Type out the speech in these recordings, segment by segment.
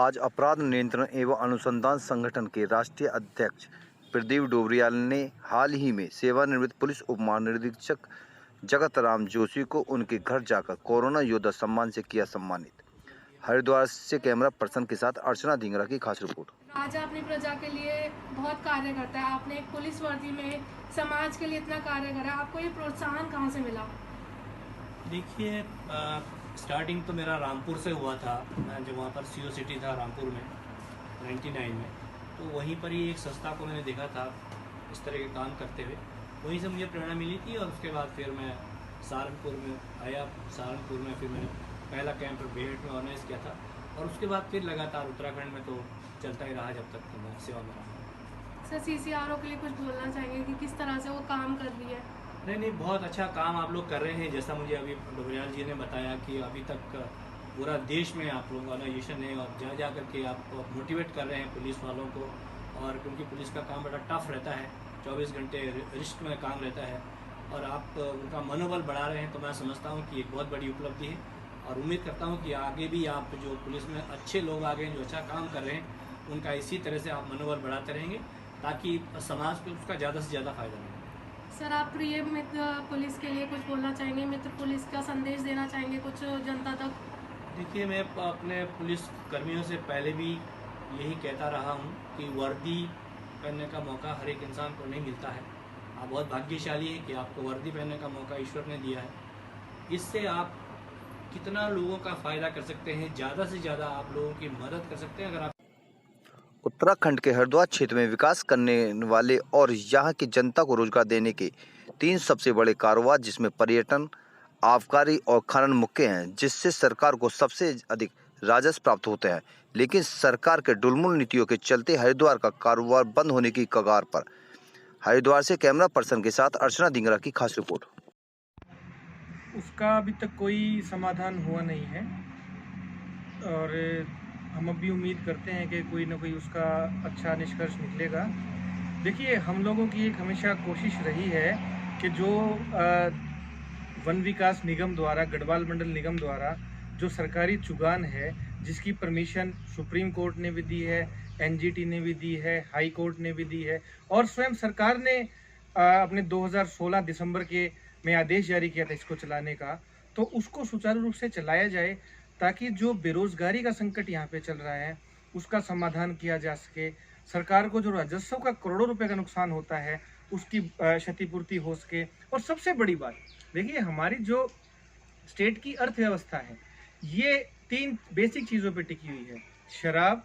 आज अपराध नियंत्रण एवं अनुसंधान संगठन के राष्ट्रीय अध्यक्ष प्रदीप डोबरियाल ने हाल ही में सेवानिवृत्त पुलिस उप महानिरीक्षक जगत राम जोशी को उनके घर जाकर कोरोना योद्धा सम्मान से किया सम्मानित। हरिद्वार से कैमरा पर्सन के साथ अर्चना धिंगरा की खास रिपोर्ट। राजा अपनी प्रजा के लिए बहुत कार्य करता है। आपने एक पुलिस वर्दी में समाज के लिए इतना कार्य करा, आपको ये प्रोत्साहन कहाँ से मिला? देखिए, स्टार्टिंग तो मेरा रामपुर से हुआ था। मैं जब वहाँ पर सीओ सिटी था रामपुर में 99 में, तो वहीं पर ही एक संस्था को मैंने देखा था इस तरह के काम करते हुए, वहीं से मुझे प्रेरणा मिली थी। और उसके बाद फिर मैं सहारनपुर में आया। सहारनपुर में फिर मैंने पहला कैंप बेहट में ऑर्गेनाइज किया था, और उसके बाद फिर लगातार उत्तराखंड में तो चलता ही रहा जब तक तो मैं सेवा में रहा। सर, सीसीआरओ के लिए कुछ बोलना चाहेंगे कि किस तरह से वो काम कर रही है? नहीं, बहुत अच्छा काम आप लोग कर रहे हैं। जैसा मुझे अभी डोबरियाल जी ने बताया कि अभी तक पूरा देश में आप लोगों का ऑर्गेनाइजेशन है, और जा करके आप मोटिवेट कर रहे हैं पुलिस वालों को। और क्योंकि पुलिस का काम बड़ा टफ रहता है, 24 घंटे रिस्क में काम रहता है, और आप उनका मनोबल बढ़ा रहे हैं, तो मैं समझता हूँ कि एक बहुत बड़ी उपलब्धि है। और उम्मीद करता हूँ कि आगे भी आप जो पुलिस में अच्छे लोग आ गए जो अच्छा काम कर रहे हैं, उनका इसी तरह से आप मनोबल बढ़ाते रहेंगे, ताकि समाज को उसका ज़्यादा से ज़्यादा फायदा मिले। सर, आप प्रिय मित्र पुलिस के लिए कुछ बोलना चाहेंगे? मित्र पुलिस का संदेश देना चाहेंगे कुछ जनता तक? देखिए, मैं अपने पुलिस कर्मियों से पहले भी यही कहता रहा हूँ कि वर्दी पहनने का मौका हर एक इंसान को नहीं मिलता है। आप बहुत भाग्यशाली हैं कि आपको वर्दी पहनने का मौका ईश्वर ने दिया है। इससे आप कितना लोगों का फ़ायदा कर सकते हैं, ज़्यादा से ज़्यादा आप लोगों की मदद कर सकते हैं। अगर आप उत्तराखंड के हरिद्वार क्षेत्र में विकास करने वाले और यहाँ की जनता को रोजगार देने के 3 सबसे बड़े कारोबार, जिसमें पर्यटन, आबकारी और खनन मुख्य हैं, जिससे सरकार को सबसे अधिक राजस्व प्राप्त होते हैं। लेकिन सरकार के ढुलमुल नीतियों के चलते हरिद्वार का कारोबार बंद होने की कगार पर। हरिद्वार से कैमरा पर्सन के साथ अर्चना धिंगरा की खास रिपोर्ट। उसका अभी तक कोई समाधान हुआ नहीं है, और हम अभी उम्मीद करते हैं कि कोई ना कोई उसका अच्छा निष्कर्ष निकलेगा। देखिए, हम लोगों की एक हमेशा कोशिश रही है कि जो वन विकास निगम द्वारा, गढ़वाल मंडल निगम द्वारा जो सरकारी चुगान है, जिसकी परमिशन सुप्रीम कोर्ट ने भी दी है, एनजीटी ने भी दी है, हाई कोर्ट ने भी दी है, और स्वयं सरकार ने अपने 2016 दिसंबर के में आदेश जारी किया था इसको चलाने का, तो उसको सुचारू रूप से चलाया जाए, ताकि जो बेरोजगारी का संकट यहाँ पे चल रहा है उसका समाधान किया जा सके। सरकार को जो राजस्व का करोड़ों रुपए का नुकसान होता है उसकी क्षतिपूर्ति हो सके। और सबसे बड़ी बात, देखिए, हमारी जो स्टेट की अर्थव्यवस्था है ये 3 बेसिक चीज़ों पे टिकी हुई है। शराब,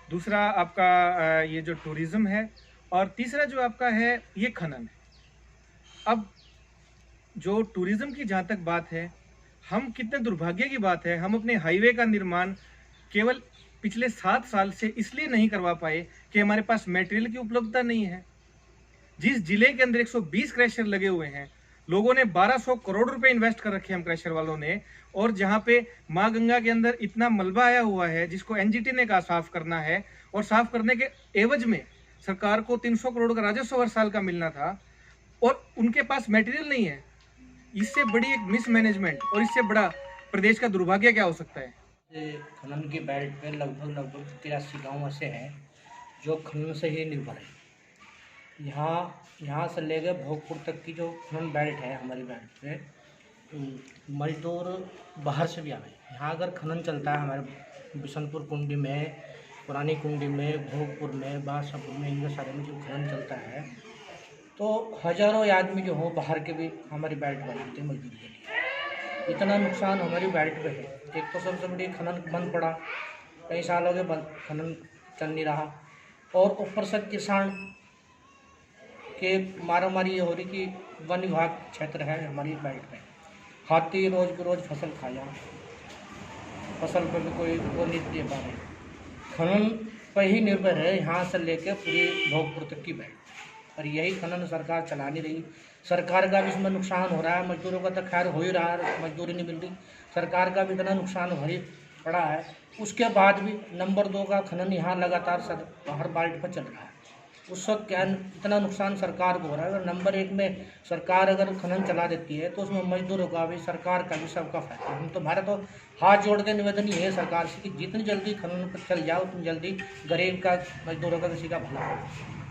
दूसरा आपका ये जो टूरिज्म है, और तीसरा जो आपका है ये खनन है। अब जो टूरिज्म की जहाँ तक बात है, हम कितने दुर्भाग्य की बात है, हम अपने हाईवे का निर्माण केवल पिछले 7 साल से इसलिए नहीं करवा पाए कि हमारे पास मटेरियल की उपलब्धता नहीं है। जिस जिले के अंदर 120 क्रैशर लगे हुए हैं, लोगों ने 1200 करोड़ रुपए इन्वेस्ट कर रखे हैं हम क्रैशर वालों ने, और जहां पे माँ गंगा के अंदर इतना मलबा आया हुआ है जिसको एनजीटी ने कहा साफ करना है, और साफ करने के एवज में सरकार को 300 करोड़ का राजस्व हर साल का मिलना था, और उनके पास मटेरियल नहीं है। इससे बड़ी एक मिसमैनेजमेंट और इससे बड़ा प्रदेश का दुर्भाग्य क्या हो सकता है? खनन की बेल्ट पे लगभग 83 गाँव ऐसे हैं जो खनन से ही निर्भर है। यहाँ से लेकर भोगपुर तक की जो खनन बेल्ट है, हमारी बेल्ट पे मजदूर बाहर से भी आ गए। यहाँ अगर खनन चलता है हमारे बिशनपुर कुंडी में, पुरानी कुंडी में, भोगपुर में, बादशाहपुर में, इनके सारे में जो खनन चलता है, तो हज़ारों आदमी जो हो बाहर के भी हमारी बेल्ट बनाते हैं मजदूर के लिए। इतना नुकसान हमारी बेल्ट पे है। एक तो सबसे बड़ी खनन बंद पड़ा, कई सालों के बंद खनन चल नहीं रहा, और ऊपर से किसान के मारामारी ये हो रही कि वन विभाग क्षेत्र है हमारी बेल्ट पे, हाथी रोज के रोज फसल खाया, फसल पर भी कोई वो नहीं दे पा रहे। खनन पर ही निर्भर है यहाँ से लेकर पूरी भोगपुर तक की बेल्ट, और यही खनन सरकार चला नहीं रही। सरकार का भी इसमें नुकसान हो रहा है, मजदूरों का तो खैर हो ही रहा है, मजदूरी नहीं मिल रही, सरकार का भी इतना नुकसान हो ही पड़ा है। उसके बाद भी नंबर 2 का खनन यहाँ लगातार हर बेल्ट पर चल रहा है। उस वक्त क्या इतना नुकसान सरकार को हो रहा है। अगर नंबर 1 में सरकार अगर खनन चला देती है तो उसमें मजदूरों का भी, सरकार का भी, सबका फायदा। हम तो हमारा तो हाथ जोड़ के निवेदन ही है सरकार से कि जितनी जल्दी खनन पर चल जाओ उतनी जल्दी गरीब का, मजदूरों का, किसी का भला हो।